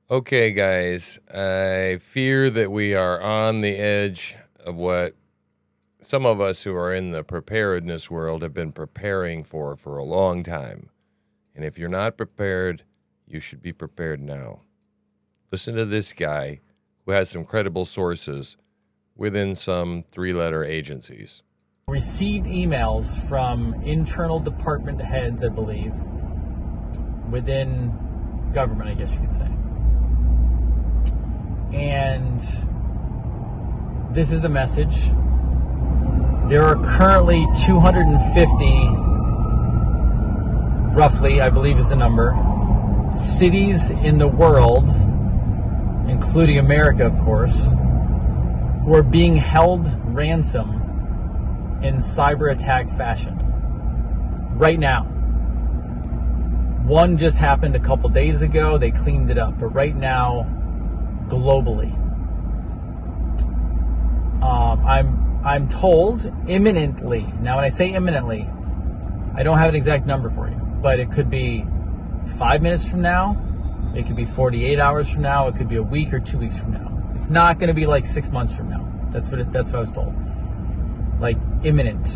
Okay, guys, I fear that we are on the edge of what some of us who are in the preparedness world have been preparing for a long time. And if you're not prepared, you should be prepared now. Listen to this guy who has some credible sources within some three-letter agencies. Received emails from internal department heads, I believe, within government, I guess you could say. And this is the message. There are currently 250, roughly, I believe is the number, cities in the world, including America, of course, who are being held ransom in cyber attack fashion. Right now. One just happened a couple days ago. They cleaned it up. But right now, globally, I'm told imminently. Now, when I say imminently, I don't have an exact number for you, but it could be 5 minutes from now. It could be 48 hours from now. It could be a week or 2 weeks from now. It's not going to be like 6 months from now. That's what I was told. Like imminent.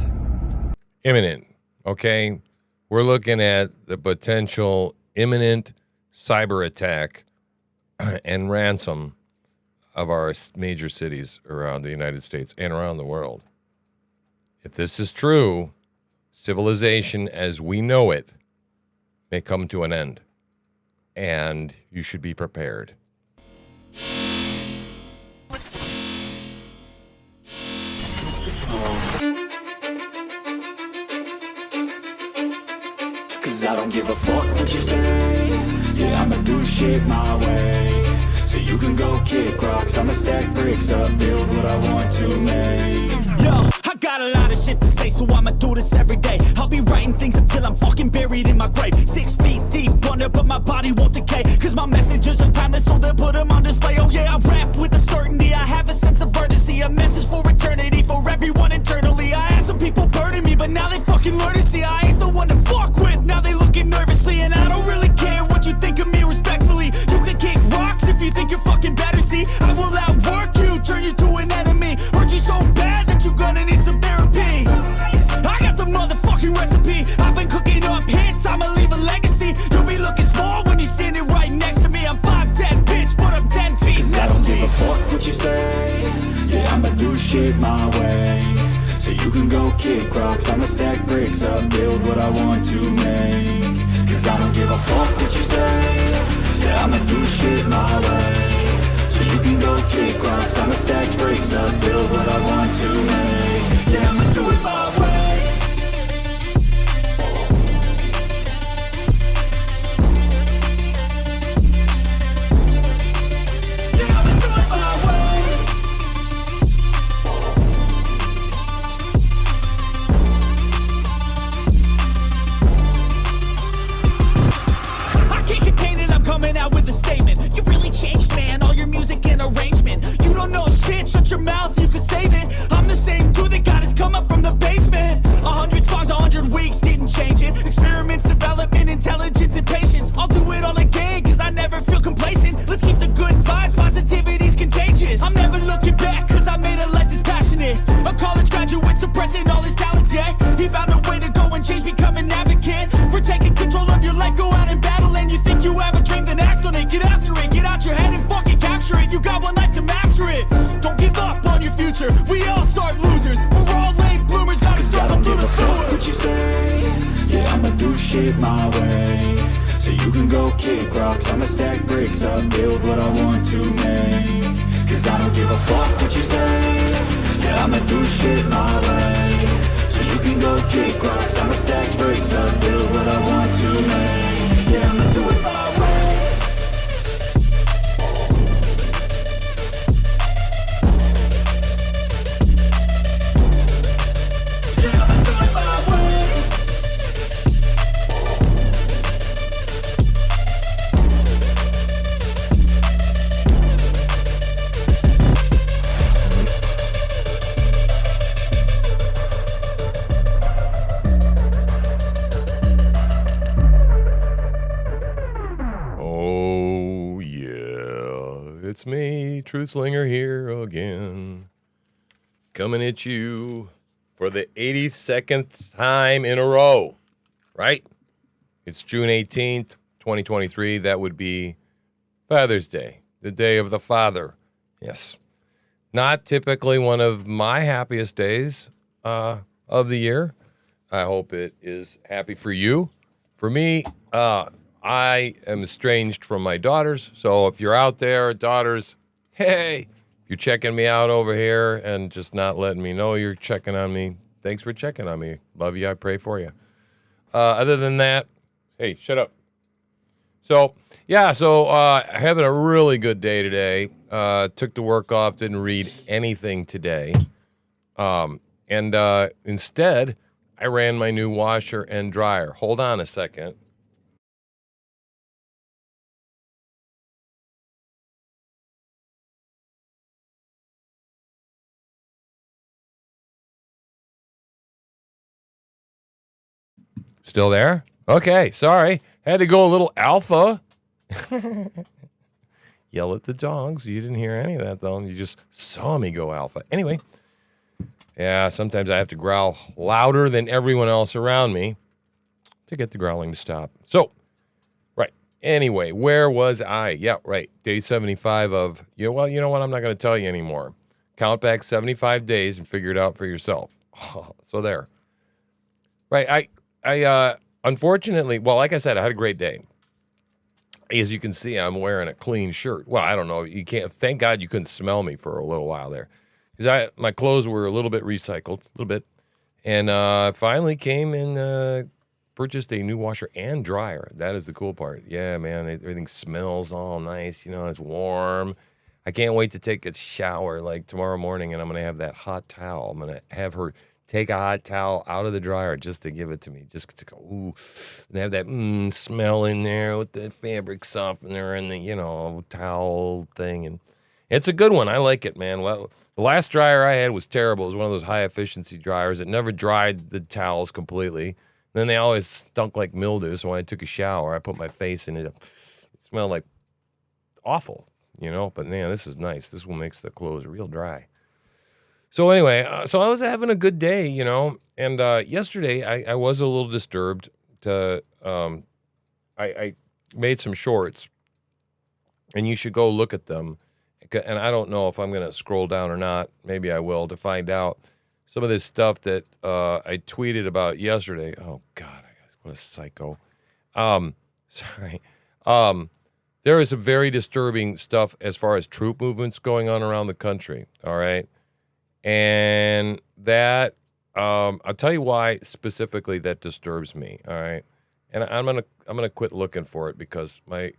Imminent, okay? We're looking at the potential imminent cyber attack and ransom of our major cities around the United States and around the world. If this is true, civilization as we know it may come to an end, and you should be prepared. Cause I don't give a fuck what you say. Yeah, I'ma do shit my way. So you can go kick rocks, I'ma stack bricks up, build what I want to make. Yo, I got a lot of shit to say, so I'ma do this every day. I'll be writing things until I'm fucking buried in my grave. 6 feet deep under, but my body won't decay. Cause my messages are timeless, so they'll put them on display. Oh yeah, I rap with a certainty, I have a sense of urgency. A message for eternity, for everyone internally. I had some people burning me, but now they fucking learn to see I ain't the one to fuck with. Now they looking nervously, and I don't really care what you think of me respectfully. You can kick rocks if you think you're fucking better, see. I will outwork you, turn you to an enemy. Hurt you so bad that you're gonna need some therapy. I got the motherfucking recipe. I've been cooking up hits, I'ma leave a legacy. You'll be looking small when you're standing right next to me. I'm 5'10", bitch, but I'm 10 feet. Cause I don't give a fuck what you say. Yeah, I'ma do shit my way. So you can go kick rocks, I'ma stack bricks up, build what I want to make. Cause I don't give a fuck what you say. Yeah, I'ma do shit my way. So you can go kick rocks, I'ma stack bricks up, build what I want to make. Yeah, I'ma do it my way. Coming out with a statement. You really changed, man. All your music and arrangement. You don't know shit. Shut your mouth. You can save it. I'm the same dude that got his come up from the basement. 100 songs, 100 weeks. Didn't change it. Experiments, development, intelligence, and patience. I'll do it all again, cause I never feel complacent. Let's keep the good vibes. Positivity's contagious. I'm never looking back, cause I made a life that's passionate. A college graduate suppressing all his talents, yeah. He found a way to go and change, become an advocate. For taking control of your life, go out and battle. And you think you have a dream, then act on it. Get after it, get out your head and fucking capture it. You got one life to master it. Don't give up on your future. We all start losers. We're all late bloomers, gotta struggle through the sewer. What you say? Yeah, I'ma do shit my way. So you can go kick rocks, I'ma stack bricks up, build what I want to make. Cause I don't give a fuck what you say. Yeah, I'ma do shit my way. So you can go kick rocks, I'ma stack bricks up, build what I want to make. Yeah, I'ma do it my way. It's me, TruthSlinger here again. Coming at you for the 82nd time in a row, right? It's June 18th, 2023. That would be Father's Day, the day of the father. Yes. Not typically one of my happiest days of the year. I hope it is happy for you. For me, I am estranged from my daughters. So if you're out there, daughters, hey, you're checking me out over here and just not letting me know you're checking on me. Thanks for checking on me. Love you. I pray for you. Other than that, hey, shut up. So, yeah, having a really good day today. Took the work off, didn't read anything today. Instead, I ran my new washer and dryer. Hold on a second. Still there? Okay, sorry. Had to go a little alpha. Yell at the dogs. You didn't hear any of that, though. You just saw me go alpha. Anyway, yeah, sometimes I have to growl louder than everyone else around me to get the growling to stop. So, right. Anyway, where was I? Yeah, right. Day 75 of, you know what? I'm not going to tell you anymore. Count back 75 days and figure it out for yourself. So there. Right. I unfortunately, well, like I said, I had a great day. As you can see, I'm wearing a clean shirt. Well, I don't know. You can't. Thank God you couldn't smell me for a little while there, because my clothes were a little bit recycled, a little bit, and finally came and purchased a new washer and dryer. That is the cool part. Yeah, man, everything smells all nice. You know, it's warm. I can't wait to take a shower like tomorrow morning, and I'm gonna have that hot towel. I'm gonna have her take a hot towel out of the dryer just to give it to me, just to go, ooh, and have that smell in there with the fabric softener and the, towel thing. And it's a good one. I like it, man. Well, the last dryer I had was terrible. It was one of those high-efficiency dryers. It never dried the towels completely. Then they always stunk like mildew, so when I took a shower, I put my face in it. It smelled like awful, But, man, this is nice. This one makes the clothes real dry. So anyway, so I was having a good day, and yesterday I was a little disturbed. I made some shorts, and you should go look at them. And I don't know if I'm going to scroll down or not. Maybe I will to find out some of this stuff that I tweeted about yesterday. Oh, God, what a psycho. Sorry. There is some very disturbing stuff as far as troop movements going on around the country, all right? And that, I'll tell you why specifically that disturbs me. All right, and I'm gonna quit looking for it because my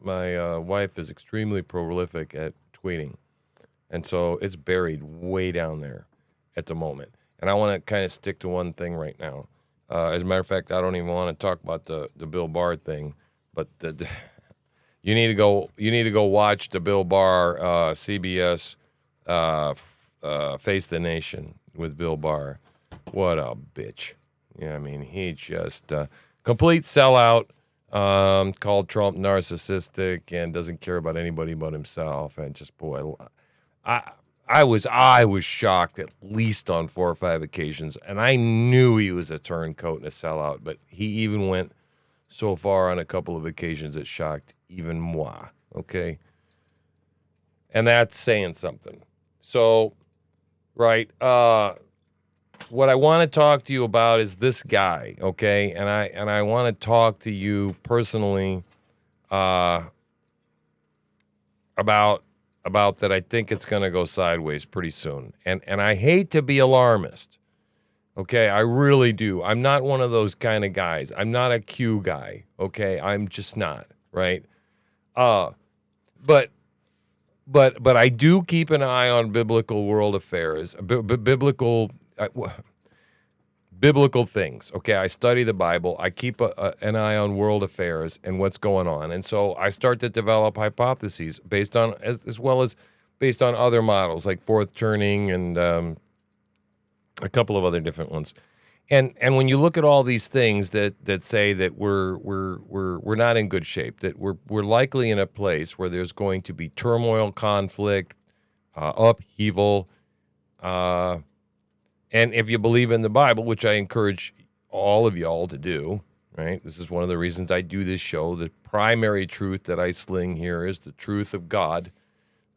wife is extremely prolific at tweeting, and so it's buried way down there at the moment. And I want to kind of stick to one thing right now. As a matter of fact, I don't even want to talk about the Bill Barr thing, but you need to go watch the Bill Barr CBS. Face the Nation with Bill Barr. What a bitch. Yeah, I mean, he just complete sellout, called Trump narcissistic and doesn't care about anybody but himself. And just, boy, I was shocked at least on 4 or 5 occasions. And I knew he was a turncoat and a sellout, but he even went so far on a couple of occasions it shocked even moi. Okay? And that's saying something. So, right, what I want to talk to you about is this guy, okay? And I want to talk to you personally about that. I think it's going to go sideways pretty soon. And I hate to be alarmist, okay? I really do. I'm not one of those kind of guys. I'm not a Q guy, okay? I'm just not, right? But I do keep an eye on biblical world affairs, biblical things. Okay, I study the Bible. I keep an eye on world affairs and what's going on, and so I start to develop hypotheses based on as well as based on other models like fourth turning and a couple of other different ones. And when you look at all these things that say that we're not in good shape, that we're likely in a place where there's going to be turmoil, conflict, upheaval, and if you believe in the Bible, which I encourage all of y'all to do, right? This is one of the reasons I do this show. The primary truth that I sling here is the truth of God,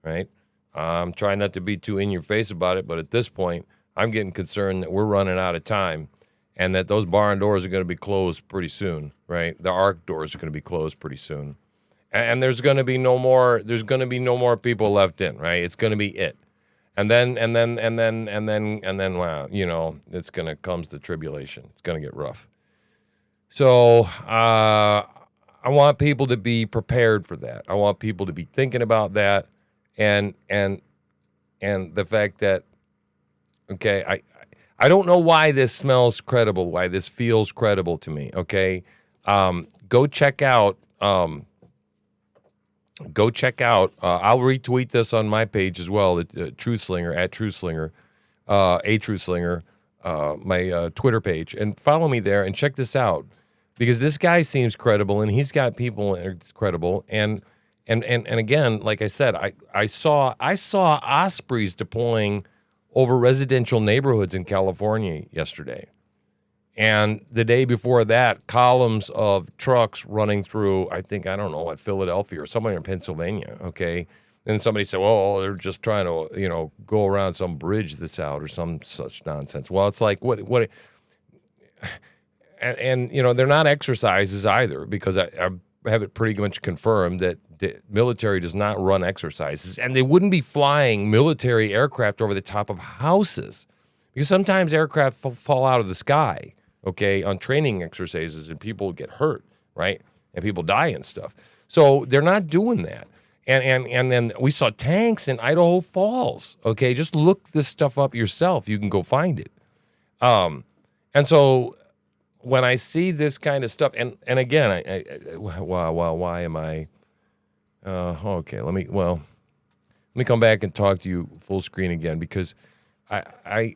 right? I'm trying not to be too in your face about it, but at this point, I'm getting concerned that we're running out of time and that those barn doors are going to be closed pretty soon, right? The ark doors are going to be closed pretty soon. And there's going to be no more people left in, right? It's going to be it. And then, wow, it's going to comes the tribulation. It's going to get rough. So I want people to be prepared for that. I want people to be thinking about that, and the fact that, okay, I don't know why this smells credible, why this feels credible to me. Okay, go check out. I'll retweet this on my page as well, TruthSlinger, at TruthSlinger, a TruthSlinger, my Twitter page, and follow me there and check this out, because this guy seems credible and he's got people credible. And again, like I said, I saw ospreys deploying over residential neighborhoods in California yesterday. And the day before that, columns of trucks running through, I don't know, at Philadelphia or somewhere in Pennsylvania, okay? And somebody said, well, they're just trying to, go around some bridge that's out or some such nonsense. Well, it's like, what, and they're not exercises either, because I have it pretty much confirmed that the military does not run exercises, and they wouldn't be flying military aircraft over the top of houses, because sometimes aircraft fall out of the sky, okay, on training exercises, and people get hurt, right? And people die and stuff. So they're not doing that. And then we saw tanks in Idaho Falls, okay? Just look this stuff up yourself. You can go find it. And so when I see this kind of stuff, and again, why am I? Okay, let me come back and talk to you full screen again, because my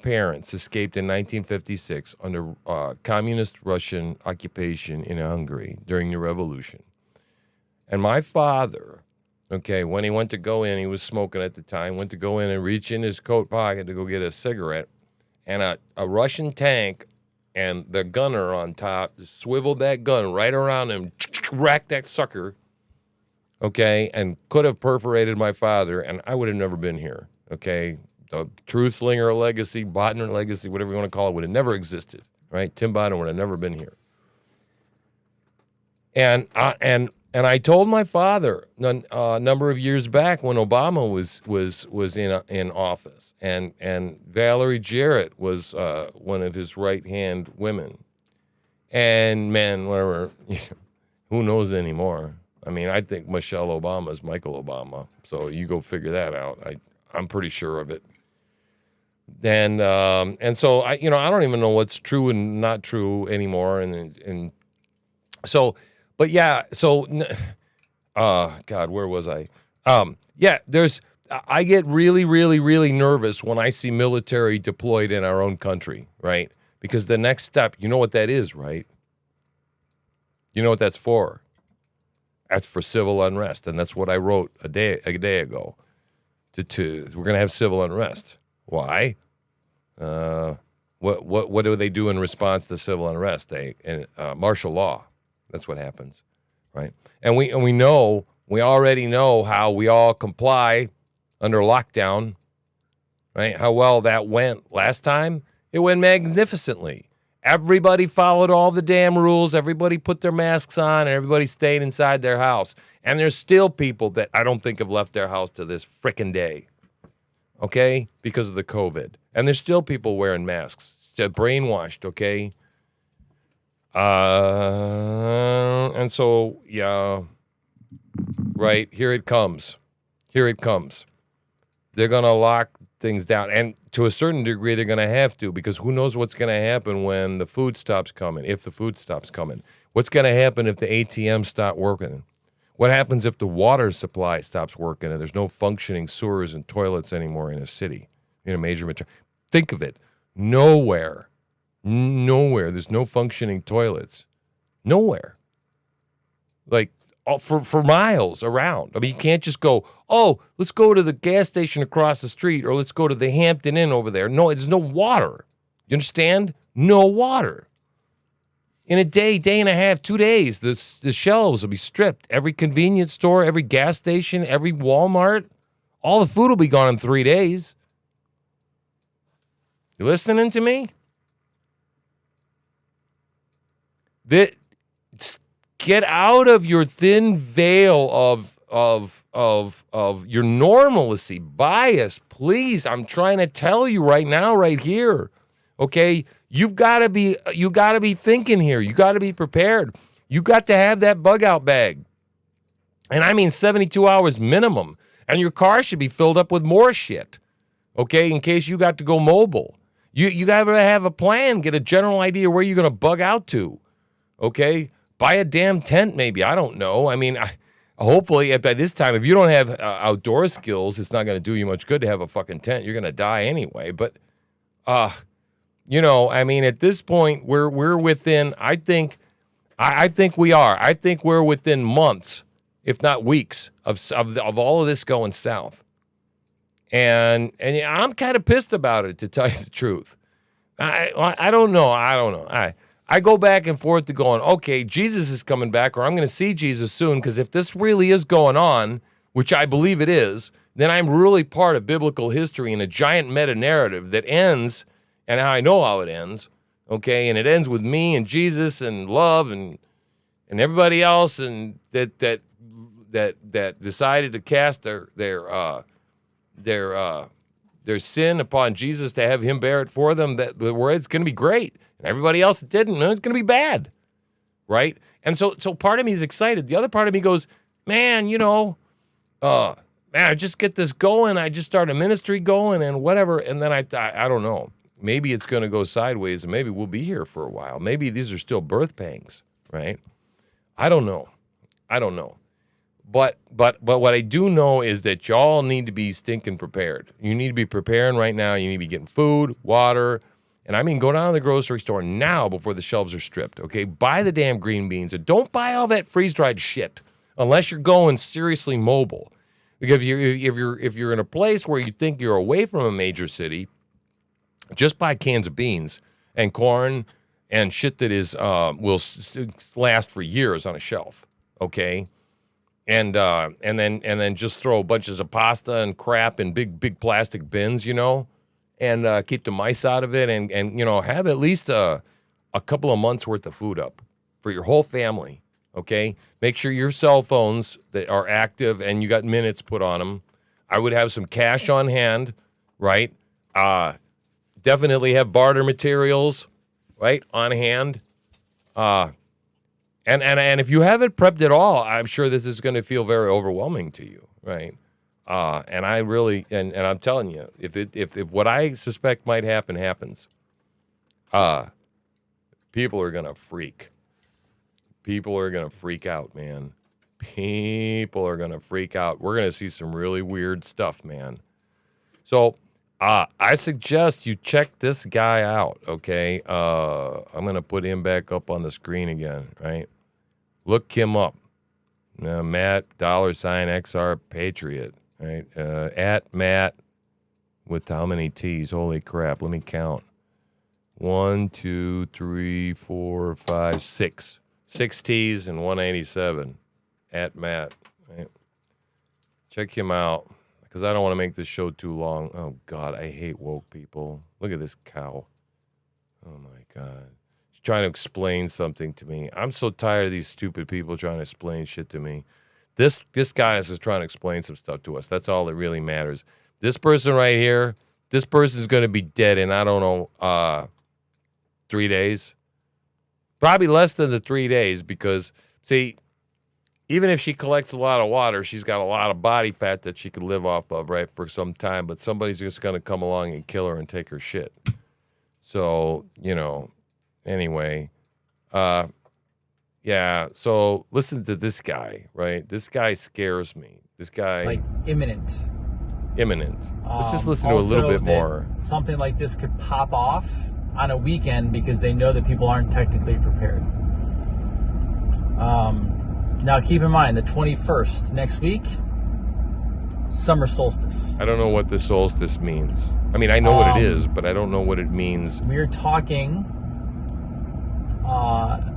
parents escaped in 1956 under communist Russian occupation in Hungary during the revolution. And my father, okay, when he went to go in, he was smoking at the time, went to go in and reach in his coat pocket to go get a cigarette, and a Russian tank and the gunner on top just swiveled that gun right around him, racked that sucker, okay, and could have perforated my father, and I would have never been here, okay? The TruthSlinger legacy, Botner legacy, whatever you want to call it, would have never existed, right? Tim Botner would have never been here. And I told my father a number of years back when Obama was in office, and Valerie Jarrett was one of his right-hand women, and men, whatever, who knows anymore? I mean, I think Michelle Obama is Michael Obama, so you go figure that out. I'm pretty sure of it. And so I don't even know what's true and not true anymore, and so. But yeah, so, God, where was I? I get really, really, really nervous when I see military deployed in our own country, right? Because the next step, you know what that is, right? You know what that's for? That's for civil unrest, and that's what I wrote a day ago. We're going to have civil unrest. Why? What do they do in response to civil unrest? Martial law. That's what happens, right? And we already know how we all comply under lockdown, right? How well that went last time. It went magnificently. Everybody followed all the damn rules. Everybody put their masks on, and everybody stayed inside their house. And there's still people that I don't think have left their house to this frickin' day, okay, because of the COVID. And there's still people wearing masks, still brainwashed, okay? And so, yeah, right, here it comes. They're going to lock things down. And to a certain degree, they're going to have to, because who knows what's going to happen when the food stops coming, if the food stops coming. What's going to happen if the ATMs stop working? What happens if the water supply stops working and there's no functioning sewers and toilets anymore in a city, in a major metro? Think of it. Nowhere. Nowhere. There's no functioning toilets. Nowhere. Like, for miles around. I mean, you can't just go, oh, let's go to the gas station across the street, or let's go to the Hampton Inn over there. No, there's no water. You understand? No water. In a day, day and a half, 2 days, the shelves will be stripped. Every convenience store, every gas station, every Walmart, all the food will be gone in 3 days. You listening to me? Get out of your thin veil of your normalcy bias, please. I'm trying to tell you right now, right here. Okay, you got to be thinking here. You got to be prepared. You got to have that bug out bag, and I mean 72 hours minimum. And your car should be filled up with more shit. Okay, in case you got to go mobile. You got to have a plan. Get a general idea where you're going to bug out to. Okay, buy a damn tent, maybe. I don't know. I mean, hopefully by this time, if you don't have outdoor skills, it's not going to do you much good to have a fucking tent. You're going to die anyway. But, I mean, at this point, we're within. I think we are. I think we're within months, if not weeks, of all of this going south. And I'm kind of pissed about it, to tell you the truth. I don't know. I go back and forth to going, okay, Jesus is coming back, or I'm going to see Jesus soon, because if this really is going on, which I believe it is, then I'm really part of biblical history in a giant meta-narrative that ends, and I know how it ends, okay, and it ends with me and Jesus and love and everybody else, and that decided to cast their sin upon Jesus to have him bear it for them, where it's going to be great. And everybody else that didn't, it's going to be bad, right? And so part of me is excited. The other part of me goes, man, I just get this going. I just start a ministry going and whatever. And then I don't know. Maybe it's going to go sideways, and maybe we'll be here for a while. Maybe these are still birth pangs, right? I don't know. But what I do know is that y'all need to be stinking prepared. You need to be preparing right now. You need to be getting food, water, and I mean go down to the grocery store now before the shelves are stripped, okay? Buy the damn green beans, and don't buy all that freeze-dried shit unless you're going seriously mobile. Because if you're in a place where you think you're away from a major city, just buy cans of beans and corn and shit that will last for years on a shelf, okay? And then just throw bunches of pasta and crap in big plastic bins, and keep the mice out of it, and have at least a couple of months worth of food up for your whole family. Okay, make sure your cell phones that are active and you got minutes put on them. I would have some cash on hand, right? Definitely have barter materials, right, on hand. And if you haven't prepped at all, I'm sure this is going to feel very overwhelming to you, right? And I really, and I'm telling you, if what I suspect might happen happens, people are going to freak. People are going to freak out, man. People are going to freak out. We're going to see some really weird stuff, man. So I suggest you check this guy out, okay? I'm going to put him back up on the screen again, right? Look him up. Matt, $XR Patriot, right? At Matt with how many T's? Holy crap. Let me count. 1, 2, 3, 4, 5, 6. 6 T's and 187. At Matt. Right? Check him out, because I don't want to make this show too long. Oh, God, I hate woke people. Look at this cow. Oh, my God. She's trying to explain something to me. I'm so tired of these stupid people trying to explain shit to me. This guy is just trying to explain some stuff to us. That's all that really matters. This person right here, this person is going to be dead in, I don't know, 3 days. Probably less than the 3 days, because, see, even if she collects a lot of water, she's got a lot of body fat that she could live off of, right, for some time. But somebody's just going to come along and kill her and take her shit. So, anyway. Yeah, so listen to this guy, right? This guy scares me. This guy. Like imminent. Imminent. Let's just listen to a little bit more. Something like this could pop off on a weekend because they know that people aren't technically prepared. Now, keep in mind, the 21st, next week, summer solstice. I don't know what the solstice means. I mean, I know what it is, but I don't know what it means. We're talking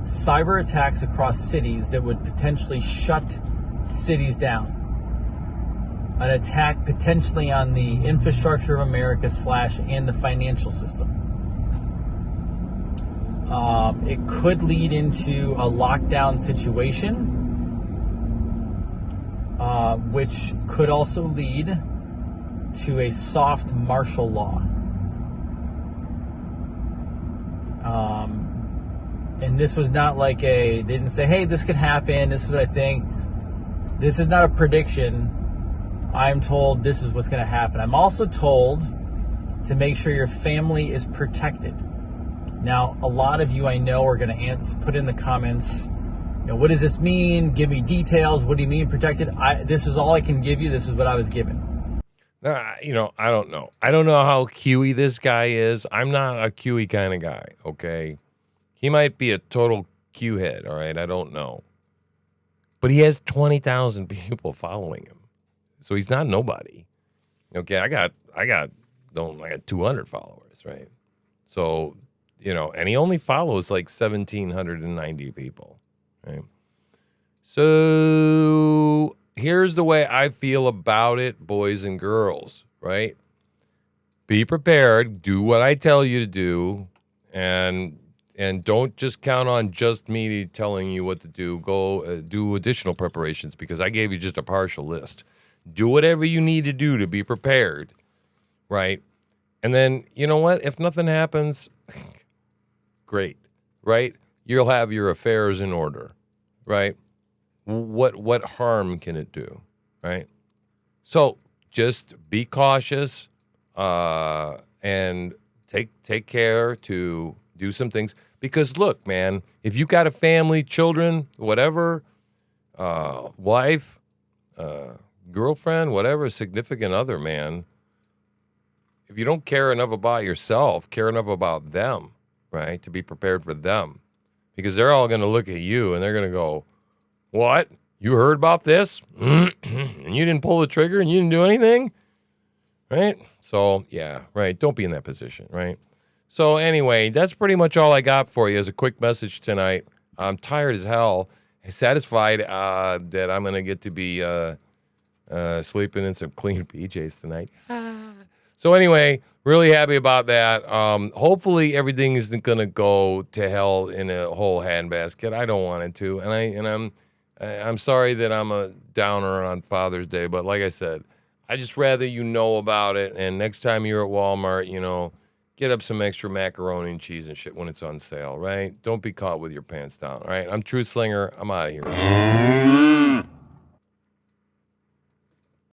cyber attacks across cities that would potentially shut cities down. An attack potentially on the infrastructure of America / and the financial system. It could lead into a lockdown situation, which could also lead to a soft martial law. And this was not like they didn't say, hey, this could happen, this is what I think. This is not a prediction. I'm told this is what's going to happen. I'm also told to make sure your family is protected. Now, a lot of you I know are going to put in the comments, what does this mean? Give me details. What do you mean protected? This is all I can give you. This is what I was given. I don't know. I don't know how QE this guy is. I'm not a QE kind of guy, okay? He might be a total Q head, all right? I don't know. But he has 20,000 people following him. So he's not nobody. Okay, I got 200 followers, right? So, and he only follows like 1,790 people, right? So here's the way I feel about it, boys and girls, right? Be prepared, do what I tell you to do, and don't just count on just me telling you what to do. Go do additional preparations because I gave you just a partial list. Do whatever you need to do to be prepared, right? And then, you know what? If nothing happens, great, right? You'll have your affairs in order, right? What harm can it do, right? So just be cautious and take care to do some things. Because look, man, if you got a family, children, whatever, wife, girlfriend, whatever, significant other, man, if you don't care enough about yourself, care enough about them, right, to be prepared for them, because they're all going to look at you and they're going to go, what? You heard about this? And you didn't pull the trigger and you didn't do anything? Right? So, yeah, right. Don't be in that position, right? So anyway, that's pretty much all I got for you as a quick message tonight. I'm tired as hell, satisfied that I'm going to get to be sleeping in some clean PJs tonight. So anyway, really happy about that. Hopefully everything isn't going to go to hell in a whole handbasket. I don't want it to, and I'm sorry that I'm a downer on Father's Day, but like I said, I just rather you know about it. And next time you're at Walmart, get up some extra macaroni and cheese and shit when it's on sale, right? Don't be caught with your pants down, all right? I'm TruthSlinger. I'm out of here.